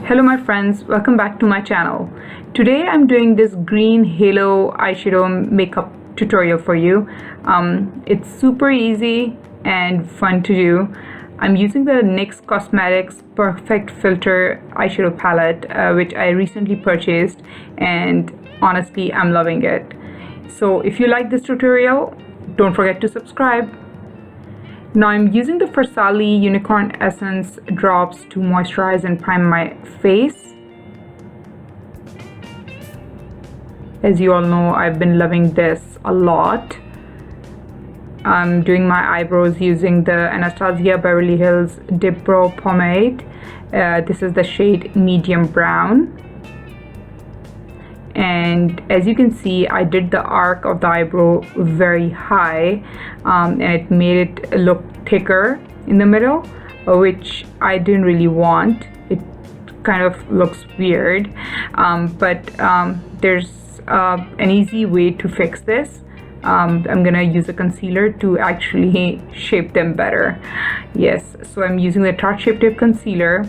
Hello my friends, welcome back to my channel. Today I'm doing this green halo eyeshadow makeup tutorial for you. It's super easy and fun to do. I'm using the NYX Cosmetics Perfect Filter eyeshadow palette, which I recently purchased, and honestly I'm loving it. So if you like this tutorial, don't forget to subscribe. Now I'm using the Farsali Unicorn Essence drops to moisturize and prime my face. As you all know, I've been loving this a lot. I'm doing my eyebrows using the Anastasia Dipbrow pomade. This is the shade medium brown. And as you can see, I did the arc of the eyebrow very high, and it made it look thicker in the middle, which I didn't really want. It kind of looks weird, but there's an easy way to fix this. I'm gonna use a concealer to actually shape them better. Yes, so I'm using the Tarte Shape Tape concealer,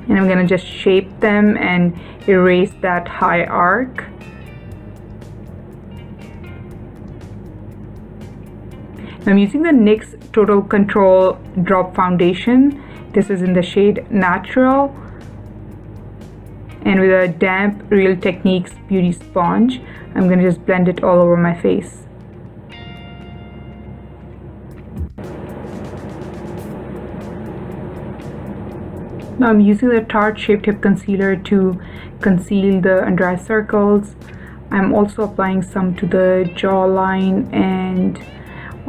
and I'm gonna just shape them and erase that high arc. I'm using the NYX Total Control Drop Foundation. This is in the shade Natural, and with a damp Real Techniques beauty sponge, I'm gonna just blend it all over my face. Now I'm using the Tarte Shape Tape Concealer to conceal the under eye circles. I'm also applying some to the jawline and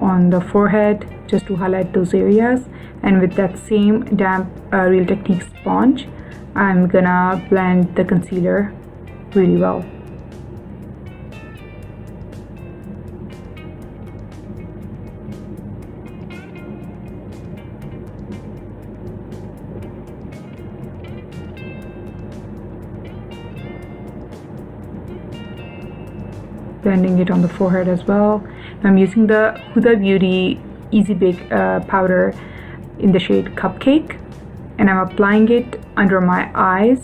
on the forehead just to highlight those areas. And with that same damp Real Techniques sponge, I'm gonna blend the concealer really well. Blending it on the forehead as well. I'm using the Huda Beauty Easy Bake powder in the shade Cupcake, and I'm applying it under my eyes.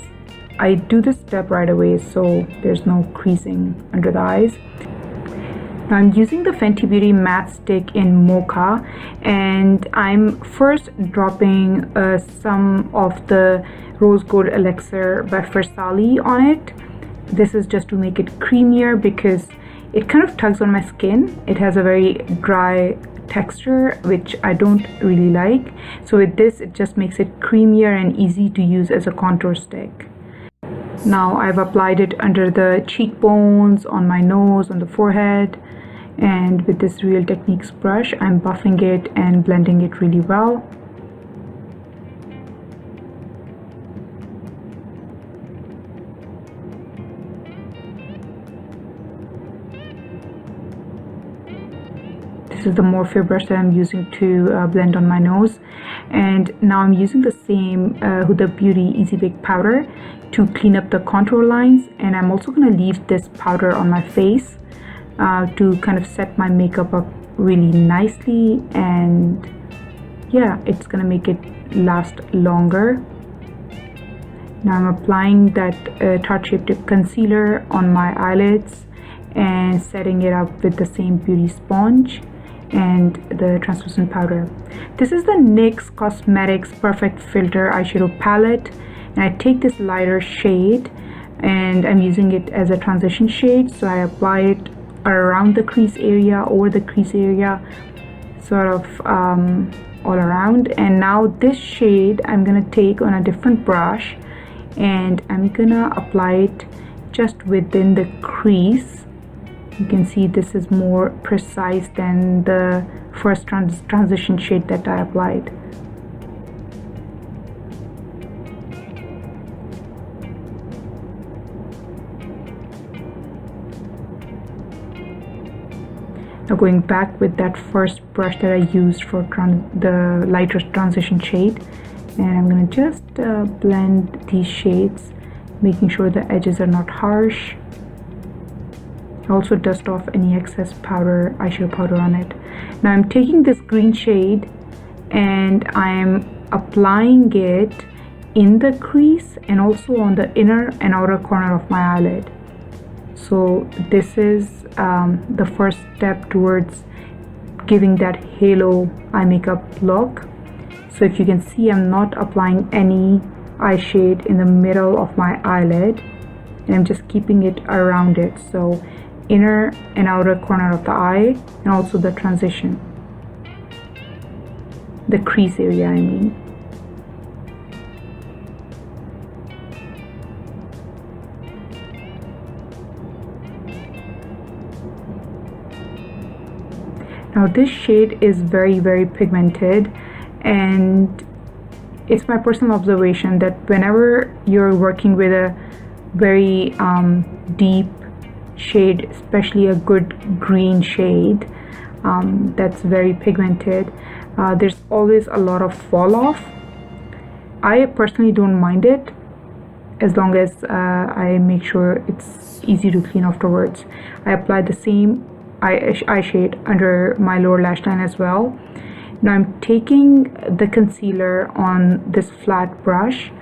I do this step right away so there's no creasing under the eyes. Now I'm using the Fenty Beauty matte stick in mocha, and I'm first dropping some of the rose gold elixir by Farsali on it. This is just to make it creamier because it kind of tugs on my skin. It has a very dry texture, which I don't really like. So with this, it just makes it creamier and easy to use as a contour stick. Now I've applied it under the cheekbones, on my nose, on the forehead, and with this Real Techniques brush, I'm buffing it and blending it really well. This is the Morphe brush that I'm using to blend on my nose. And now I'm using the same Huda Beauty Easy Bake powder to clean up the contour lines, and I'm also going to leave this powder on my face to kind of set my makeup up really nicely, and yeah, it's going to make it last longer. Now I'm applying that Tarte Shape Tape concealer on my eyelids and setting it up with the same beauty sponge and the translucent powder. This is the NYX Cosmetics Perfect Filter eyeshadow palette, and I take this lighter shade and I'm using it as a transition shade, so I apply it around the crease area, over the crease area, sort of all around. And now this shade I'm gonna take on a different brush and I'm gonna apply it just within the crease. You can see this is more precise than the first transition shade that I applied. Now going back with that first brush that I used for the lighter transition shade, and I'm going to just blend these shades, making sure the edges are not harsh. Also dust off any excess powder, eyeshadow powder on it. Now I'm taking this green shade and I'm applying it in the crease and also on the inner and outer corner of my eyelid. So this is the first step towards giving that halo eye makeup look. So if you can see, I'm not applying any eye shade in the middle of my eyelid, and I'm just keeping it around it. So inner and outer corner of the eye, and also the transition, the crease area, I mean. Now this shade is very, very pigmented, and it's my personal observation that whenever you're working with a very deep shade, especially a good green shade that's very pigmented, there's always a lot of fall off. I personally don't mind it as long as I make sure it's easy to clean afterwards. I apply the same eye shade under my lower lash line as well. Now I'm taking the concealer on this flat brush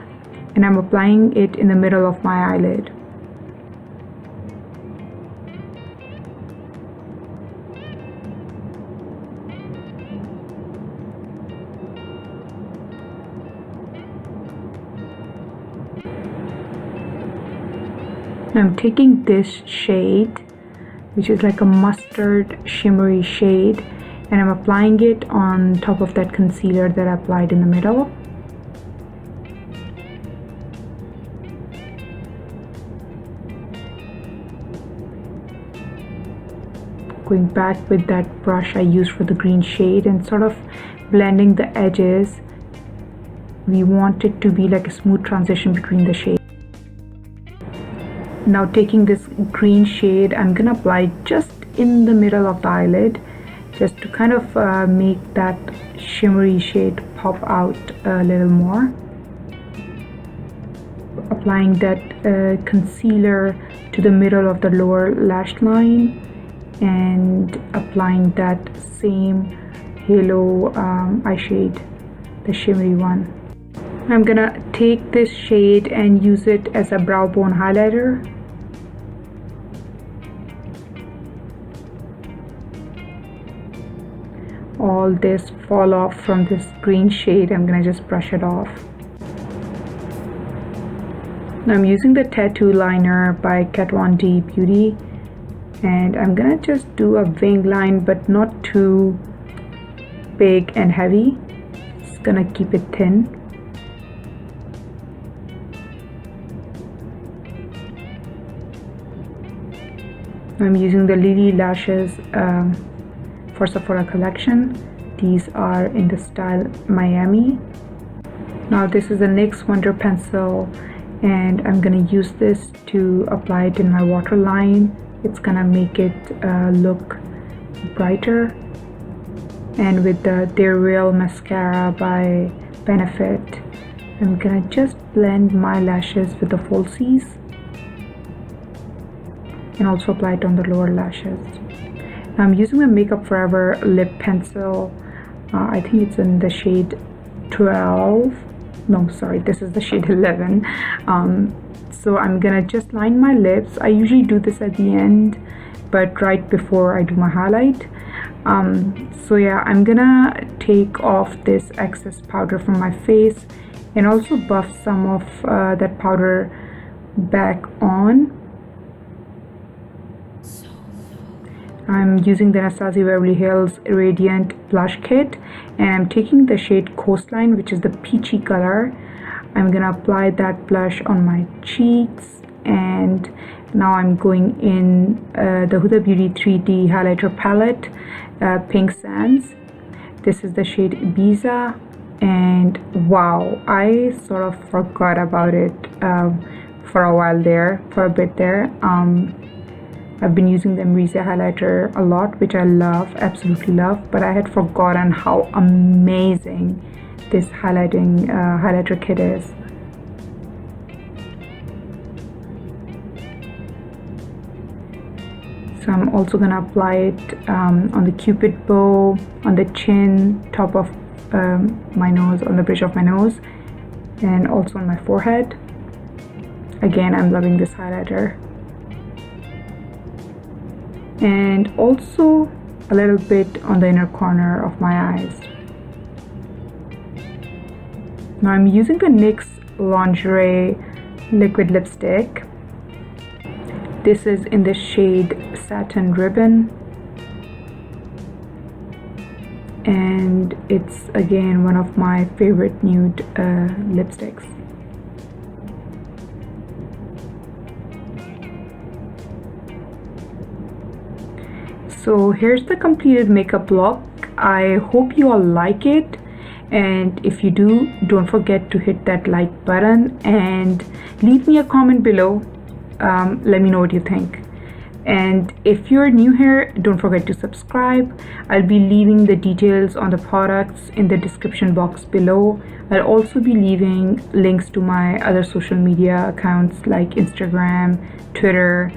and I'm applying it in the middle of my eyelid. I'm taking this shade, which is like a mustard shimmery shade, and I'm applying it on top of that concealer that I applied in the middle. Going back with that brush I used for the green shade and sort of blending the edges. We want it to be like a smooth transition between the shades. Now taking this green shade, I'm gonna apply just in the middle of the eyelid, just to kind of make that shimmery shade pop out a little more. Applying that concealer to the middle of the lower lash line and applying that same halo eye shade, the shimmery one. I'm gonna take this shade and use it as a brow bone highlighter. All this fall off from this green shade, I'm gonna just brush it off. Now I'm using the tattoo liner by Kat Von D Beauty, and I'm gonna just do a wing line, but not too big and heavy. Just gonna keep it thin. I'm using the Lily lashes for Sephora collection. These are in the style Miami. Now this is a NYX Wonder Pencil, and I'm gonna use this to apply it in my waterline. It's gonna make it look brighter. And with the They're Real mascara by Benefit, I'm gonna just blend my lashes with the falsies and also apply it on the lower lashes. Now I'm using my Makeup Forever lip pencil. I think it's in the shade 12. No, sorry, this is the shade 11. So I'm gonna just line my lips. I usually do this at the end, but right before I do my highlight. So yeah, I'm gonna take off this excess powder from my face and also buff some of that powder back on. I'm using the Anastasia Beverly Hills Radiant Blush Kit, and I'm taking the shade Coastline, which is the peachy color. I'm gonna apply that blush on my cheeks, and now I'm going in the Huda Beauty 3D highlighter palette, Pink Sands. This is the shade Ibiza, and wow, I sort of forgot about it for a while there, for a bit there. I've been using the Ibiza highlighter a lot, which I love, absolutely love, but I had forgotten how amazing this highlighter kit is. So I'm also gonna apply it on the cupid bow, on the chin, top of my nose, on the bridge of my nose, and also on my forehead. Again, I'm loving this highlighter. And also a little bit on the inner corner of my eyes. Now I'm using the NYX Lingerie liquid lipstick. This is in the shade Satin Ribbon, and it's again one of my favorite nude lipsticks. So here's the completed makeup look. I hope you all like it, and if you do, don't forget to hit that like button and leave me a comment below. Let me know what you think. And if you're new here, don't forget to subscribe. I'll be leaving the details on the products in the description box below. I'll also be leaving links to my other social media accounts like Instagram, Twitter,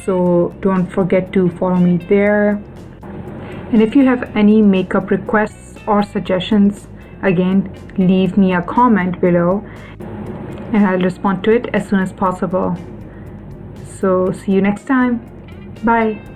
so don't forget to follow me there. And if you have any makeup requests or suggestions, again, leave me a comment below and I'll respond to it as soon as possible. So see you next time. Bye.